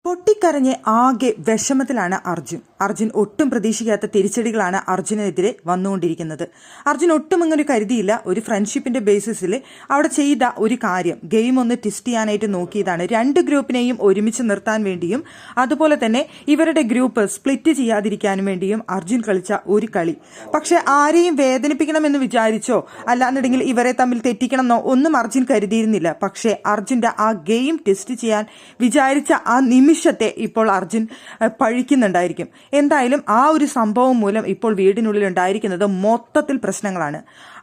പൊട്ടിക്കരഞ്ഞ് ആകെ വിഷമത്തിലാണ് അർജുൻ ഒട്ടും പ്രതീക്ഷിക്കാത്ത തിരിച്ചടികളാണ് അർജുനെതിരെ വന്നുകൊണ്ടിരിക്കുന്നത്. അർജുൻ ഒട്ടും ഇങ്ങനെ കരുതിയില്ല. ഒരു ഫ്രണ്ട്ഷിപ്പിന്റെ ബേസിസിൽ അവിടെ ചെയ്ത ഒരു കാര്യം, ഗെയിം ഒന്ന് ട്വിസ്റ്റ് ചെയ്യാനായിട്ട് നോക്കിയതാണ്. രണ്ട് ഗ്രൂപ്പിനെയും ഒരുമിച്ച് നിർത്താൻ വേണ്ടിയും അതുപോലെ തന്നെ ഇവരുടെ ഗ്രൂപ്പ് സ്പ്ലിറ്റ് ചെയ്യാതിരിക്കാനും വേണ്ടിയും അർജുൻ കളിച്ച ഒരു കളി. പക്ഷെ ആരെയും വേദനിപ്പിക്കണമെന്ന് വിചാരിച്ചോ അല്ലാന്നുണ്ടെങ്കിൽ ഇവരെ തമ്മിൽ തെറ്റിക്കണമെന്നോ ഒന്നും അർജുൻ കരുതിയിരുന്നില്ല. പക്ഷേ അർജുന്റെ ആ ഗെയിം ട്വിസ്റ്റ് ചെയ്യാൻ വിചാരിച്ച ആ നിമിഷത്തെ ഇപ്പോൾ അർജുൻ പഴിക്കുന്നുണ്ടായിരിക്കും. എന്തായാലും ആ ഒരു സംഭവം മൂലം ഇപ്പോൾ വീടിനുള്ളിൽ ഉണ്ടായിരിക്കുന്നത് മൊത്തത്തിൽ പ്രശ്നങ്ങളാണ്.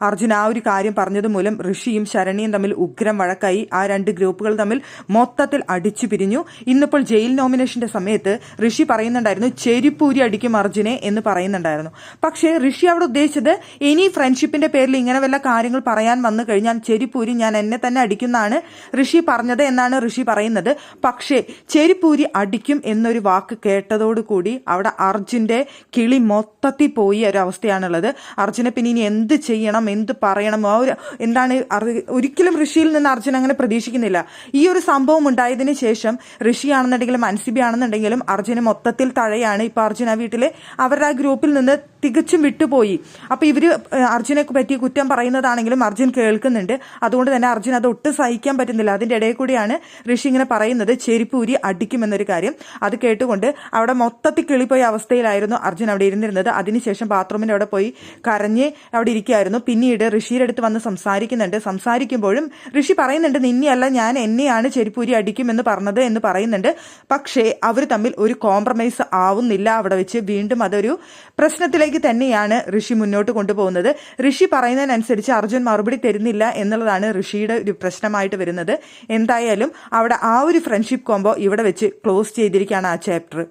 അർജുൻ ആ ഒരു കാര്യം പറഞ്ഞത് മൂലം ഋഷിയും ശരണ്യയും തമ്മിൽ ഉഗ്രം വഴക്കായി. ആ രണ്ട് ഗ്രൂപ്പുകൾ തമ്മിൽ മൊത്തത്തിൽ അടിച്ചു പിരിഞ്ഞു. ഇന്നിപ്പോൾ ജയിൽ നോമിനേഷന്റെ സമയത്ത് ഋഷി പറയുന്നുണ്ടായിരുന്നു ചെരിപ്പൂരി അടിക്കും അർജുനെ എന്ന് പറയുന്നുണ്ടായിരുന്നു. പക്ഷേ ഋഷി അവിടെ ഉദ്ദേശിച്ചത് ഇനി ഫ്രണ്ട്ഷിപ്പിന്റെ പേരിൽ ഇങ്ങനെ വല്ല കാര്യങ്ങൾ പറയാൻ വന്നു കഴിഞ്ഞാൽ ചെരിപ്പൂരി ഞാൻ എന്നെ തന്നെ അടിക്കുന്നതാണ് ഋഷി പറഞ്ഞത് എന്നാണ് ഋഷി പറയുന്നത്. പക്ഷേ ചെരിപ്പൂരി അടിക്കും എന്നൊരു വാക്ക് കേട്ടതോടുകൂടി അവിടെ അർജുന്റെ കിളി മൊത്തത്തിൽ പോയി ഒരവസ്ഥയാണുള്ളത്. അർജുനെ പിന്നെ ഇനി എന്ത് ചെയ്യണം, എന്ത് പറയണം, എന്താണ് ഒരിക്കലും ഋഷിയിൽ നിന്ന് അർജുൻ അങ്ങനെ പ്രതീക്ഷിക്കുന്നില്ല. ഈ ഒരു സംഭവം ഉണ്ടായതിനു ശേഷം ഋഷിയാണെന്നുണ്ടെങ്കിലും അൻസിബി ആണെന്നുണ്ടെങ്കിലും അർജുന് മൊത്തത്തിൽ തഴയാണ്. ഇപ്പൊ അർജുൻ ആ വീട്ടില് അവരുടെ ആ ഗ്രൂപ്പിൽ നിന്ന് തികച്ചും വിട്ടുപോയി. അപ്പൊ ഇവര് അർജുനെ പറ്റി കുറ്റം പറയുന്നതാണെങ്കിലും അർജുൻ കേൾക്കുന്നുണ്ട്. അതുകൊണ്ട് തന്നെ അർജുൻ അത് ഒട്ടും സഹിക്കാൻ പറ്റുന്നില്ല. അതിന്റെ ഇടയിൽ കൂടിയാണ് ഋഷി ഇങ്ങനെ പറയുന്നത് ചെരിപ്പൂരി അടിക്കുമെന്നൊരു കാര്യം. അത് കേട്ടുകൊണ്ട് അവിടെ മൊത്തത്തിൽ കിളിപ്പോയ അവസ്ഥയിലായിരുന്നു അർജുൻ അവിടെ ഇരുന്നിരുന്നത്. അതിനുശേഷം ബാത്റൂമിന്റെ അവിടെ പോയി കരഞ്ഞ് അവിടെ ഇരിക്കുകയായിരുന്നു. പിന്നീട് ഋഷിയുടെ അടുത്ത് വന്ന് സംസാരിക്കുന്നുണ്ട്. സംസാരിക്കുമ്പോഴും ഋഷി പറയുന്നുണ്ട് നിന്നെയല്ല ഞാൻ എന്നെയാണ് ചെരിപ്പൂരി അടിക്കുമെന്ന് പറഞ്ഞത് എന്ന് പറയുന്നുണ്ട്. പക്ഷേ അവർ തമ്മിൽ ഒരു കോംപ്രമൈസ് ആവുന്നില്ല. അവിടെ വെച്ച് വീണ്ടും അതൊരു പ്രശ്നത്തിലേക്ക് തന്നെയാണ് ഋഷി മുന്നോട്ട് കൊണ്ടുപോകുന്നത്. ഋഷി പറയുന്നതിനനുസരിച്ച് അർജുൻ മറുപടി തരുന്നില്ല എന്നുള്ളതാണ് ഋഷിയുടെ ഒരു പ്രശ്നമായിട്ട് വരുന്നത്. എന്തായാലും അവിടെ ആ ഒരു ഫ്രണ്ട്ഷിപ്പ് കോംബോ ഇവിടെ വെച്ച് ക്ലോസ് ചെയ്തിരിക്കുകയാണ് ആ ചാപ്റ്റർ.